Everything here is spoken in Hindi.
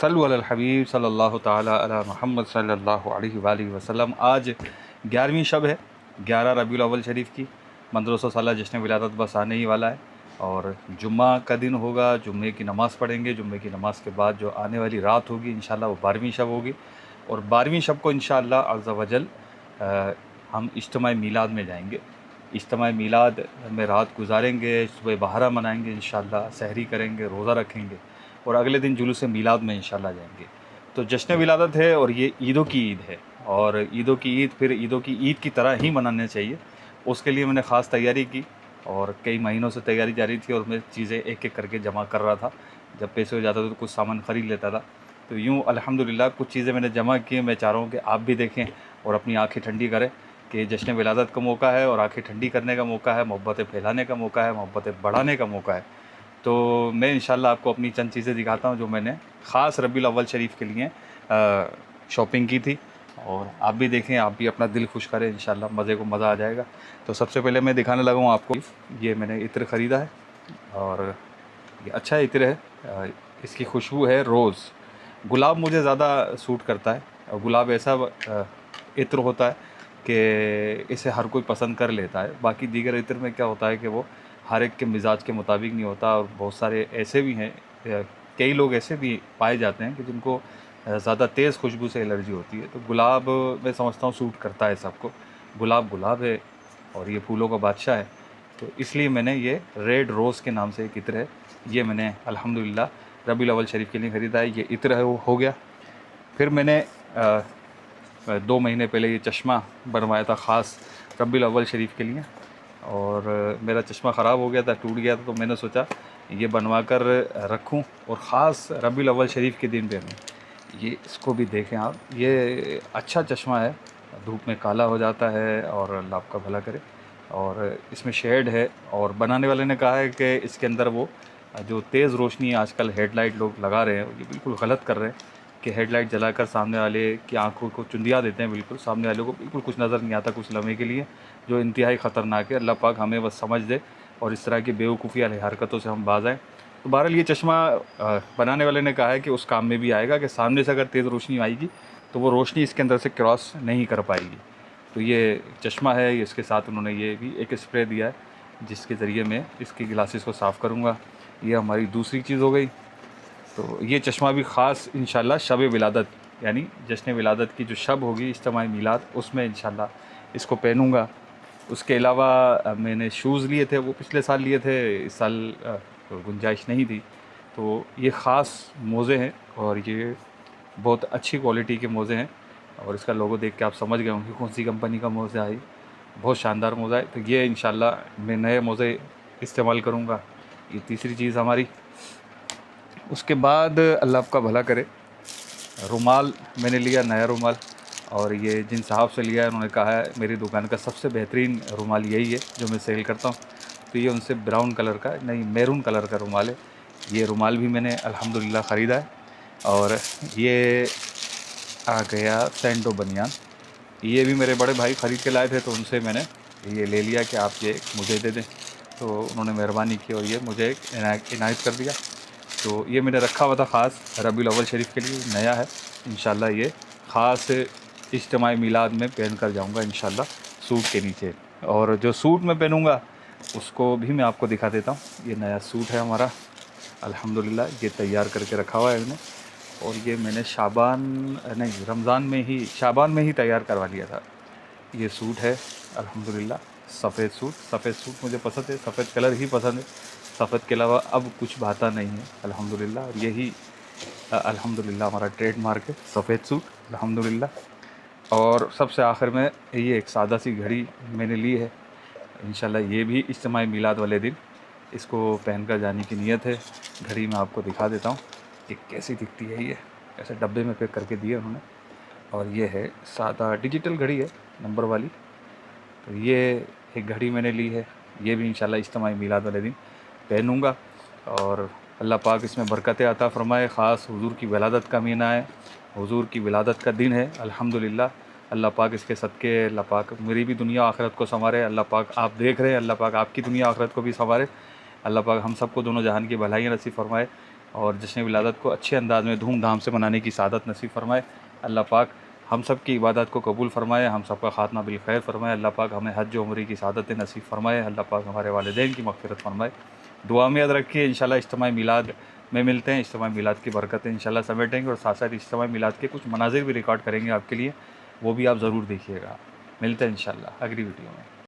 सल्लु अलल हबीब सल्लल्लाहु ताला अला मुहम्मद सल्लल्लाहु अलैहि वालिहि वसल्लम। आज 11वीं शब है, 11 रबीउल अव्वल शरीफ की। 1500 साला जश्न विलादत बस आने ही वाला है और जुम्मा का दिन होगा। जुम्मे की नमाज़ पढ़ेंगे। जुम्मे की नमाज़ के बाद जो आने वाली रात होगी इंशाअल्लाह वो 12वीं शब होगी और 12वीं शब को इंशाअल्लाह अज़्ज़ा वजल हम इज्तिमा मीलाद में जाएंगे। इज्तिमा मीलाद में रात गुजारेंगे, सुबह बहारा मनाएंगे, इंशाअल्लाह सहरी करेंगे, रोज़ा रखेंगे और अगले दिन जुलूस मीलाद में इंशाअल्लाह जाएंगे। तो जश्न विलादत है और ये ईदों की ईद है और ईदों की ईद फिर ईदों की ईद की तरह ही मनाने चाहिए। उसके लिए मैंने ख़ास तैयारी की और कई महीनों से तैयारी जारी थी और मैं चीज़ें एक एक करके जमा कर रहा था। जब पैसे हो जाता था तो कुछ सामान ख़रीद लेता था। तो यूँ अल्हम्दुलिल्लाह कुछ चीज़ें मैंने जमा की। मैं चाह रहा हूँ कि आप भी देखें और अपनी आँखें ठंडी करें कि जश्न विलादत का मौका है और आँखें ठंडी करने का मौका है, मोहब्बतें फैलाने का मौका है, मोहब्बतें बढ़ाने का मौका है। तो मैं इंशाल्लाह आपको अपनी चंद चीज़ें दिखाता हूँ जो मैंने ख़ास रबीउल अव्वल शरीफ के लिए शॉपिंग की थी और आप भी देखें, आप भी अपना दिल खुश करें, इंशाल्लाह मज़े को मज़ा आ जाएगा। तो सबसे पहले मैं दिखाने लगा हूँ आपको, ये मैंने इत्र ख़रीदा है और ये अच्छा इत्र है। इसकी खुशबू है रोज़। गुलाब मुझे ज़्यादा सूट करता है और गुलाब ऐसा इत्र होता है कि इसे हर कोई पसंद कर लेता है। बाकी दीगर इत्र में क्या होता है कि वो हर एक के मिजाज के मुताबिक नहीं होता और बहुत सारे ऐसे भी हैं, कई लोग ऐसे भी पाए जाते हैं कि जिनको ज़्यादा तेज़ खुशबू से एलर्जी होती है। तो गुलाब मैं समझता हूँ सूट करता है सबको। गुलाब गुलाब है और ये फूलों का बादशाह है। तो इसलिए मैंने ये रेड रोज़ के नाम से एक इत्र है, ये मैंने अल्हम्दुलिल्लाह रबीउल अव्वल शरीफ के लिए ख़रीदा है। ये इत्र है वो हो गया। फिर मैंने 2 महीने पहले ये चश्मा बनवाया था ख़ास रबीउल अव्वल शरीफ के लिए और मेरा चश्मा ख़राब हो गया था, टूट गया था। तो मैंने सोचा ये बनवा कर रखूं और ख़ास रबीउल अव्वल शरीफ के दिन पहनूं। ये इसको भी देखें आप, ये अच्छा चश्मा है, धूप में काला हो जाता है और अल्लाह आपका भला करे। और इसमें शेड है और बनाने वाले ने कहा है कि इसके अंदर वो जो तेज़ रोशनी आजकल हेडलाइट लोग लगा रहे हैं, ये बिल्कुल गलत कर रहे हैं कि हेडलाइट जलाकर सामने वाले की आंखों को चुंदिया देते हैं। बिल्कुल सामने वाले को बिल्कुल कुछ नज़र नहीं आता कुछ लम्हे के लिए, जो इंतहाई ख़तरनाक है। अल्लाह पाक हमें बस समझ दे और इस तरह की बेवकूफ़ी वाली हरकतों से हम बाज आएँ। तो बहरहाल ये चश्मा बनाने वाले ने कहा है कि उस काम में भी आएगा कि सामने से अगर तेज़ रोशनी आएगी तो वो रोशनी इसके अंदर से क्रॉस नहीं कर पाएगी। तो ये चश्मा है, इसके साथ उन्होंने ये भी एक स्प्रे दिया है जिसके ज़रिए मैं इसकी ग्लासेस को साफ़ करूँगा। ये हमारी दूसरी चीज़ हो गई। तो ये चश्मा भी ख़ास इंशाल्लाह शब विलादत यानी जश्न विलादत की जो शब होगी इज्तिमा मीलाद, उसमें इंशाल्लाह इसको पहनूँगा। उसके अलावा मैंने शूज़ लिए थे, वो पिछले साल लिए थे, इस साल गुंजाइश नहीं थी। तो ये ख़ास मोज़े हैं और ये बहुत अच्छी क्वालिटी के मोज़े हैं और इसका लोगो देख के आप समझ गए होंगे कौन सी कंपनी का मोज़ा है। बहुत शानदार मोज़ा है। तो ये इंशाल्लाह मैं नए मोज़े इस्तेमाल करूँगा। ये तीसरी चीज़ हमारी। उसके बाद अल्लाह आपका भला करे, रुमाल मैंने लिया, नया रुमाल। और ये जिन साहब से लिया है उन्होंने कहा है मेरी दुकान का सबसे बेहतरीन रुमाल यही है जो मैं सेल करता हूँ। तो ये उनसे ब्राउन कलर का नहीं मैरून कलर का रुमाल है। ये रुमाल भी मैंने अल्हम्दुलिल्लाह ख़रीदा है। और ये आ गया सैंडो बनियान, ये भी मेरे बड़े भाई ख़रीद के लाए थे तो उनसे मैंने ये ले लिया कि आप ये मुझे दे दें। तो उन्होंने मेहरबानी की और ये मुझे एक इनायत कर दिया। तो ये मैंने रखा हुआ था ख़ास रबीउल अव्वल शरीफ के लिए, नया है। इंशाल्लाह ये ख़ास इज्तिमा मीलाद में पहन कर जाऊँगा इंशाल्लाह सूट के नीचे। और जो सूट मैं पहनूँगा उसको भी मैं आपको दिखा देता हूँ। ये नया सूट है हमारा अल्हम्दुलिल्लाह, ये तैयार करके रखा हुआ है मैंने और ये मैंने रमज़ान में ही शाबान में ही तैयार करवा लिया था। ये सूट है अल्हम्दुलिल्लाह, सफ़ेद सूट मुझे पसंद है, सफ़ेद कलर ही पसंद है। सफ़ेद के अलावा अब कुछ भाता नहीं है अल्हम्दुलिल्लाह। और यही अल्हम्दुलिल्लाह हमारा ट्रेडमार्क है, सफ़ेद सूट अल्हम्दुलिल्लाह। और सबसे आखिर में ये एक सादा सी घड़ी मैंने ली है, इंशाल्लाह ये भी इज्तिमा मीलाद वाले दिन इसको पहन कर जाने की नीयत है। घड़ी मैं आपको दिखा देता हूँ कि कैसी दिखती है। ये ऐसे डब्बे में पैक करके दिए उन्होंने और ये है सादा डिजिटल घड़ी है नंबर वाली। तो ये एक घड़ी मैंने ली है, ये भी इंशाल्लाह इज्तिमा मीलाद वाले दिन पहनूँगा और अल्लाह पाक इसमें बरकतें अता फ़रमाए। ख़ास हुज़ूर की विलादत का महीना है, हुज़ूर की विलादत का दिन है अल्हम्दुलिल्लाह। अल्लाह पाक इसके सदक़े अल्लाह पाक मेरी भी दुनिया आखिरत को संवारे। अल्लाह पाक आप देख रहे हैं, अल्लाह पाक आपकी दुनिया आखिरत को भी संवारे। अल्लाह पाक हम सबको दोनों जहान की भलाइयाँ नसीब फ़रमाए। और जश्न विलादत को अच्छे अंदाज में धूमधाम से मनाने की सादत नसीब फरमाए। अल्लाह पाक हम सब की इबादत को कबूल फ़रमाए, हम सब का ख़ात्मा बिल खैर फ़रमाए। अल्लाह पाक हमें हज उम्र की सादत नसीब फ़रमाए। अल्लाह पाक हमारे वालिदैन की मग़फ़िरत फ़रमाए। दुआ में याद रखिए, इंशाल्लाह इज्तिमा मिलाद में मिलते हैं। इज्तिमा मिलाद की बरकतें इंशाल्लाह समेटेंगे और साथ साथ इज्तिमा मिलाद के कुछ मनाज़िर भी रिकॉर्ड करेंगे आपके लिए, वो भी आप ज़रूर देखिएगा। मिलते हैं इंशाल्लाह अगली वीडियो में।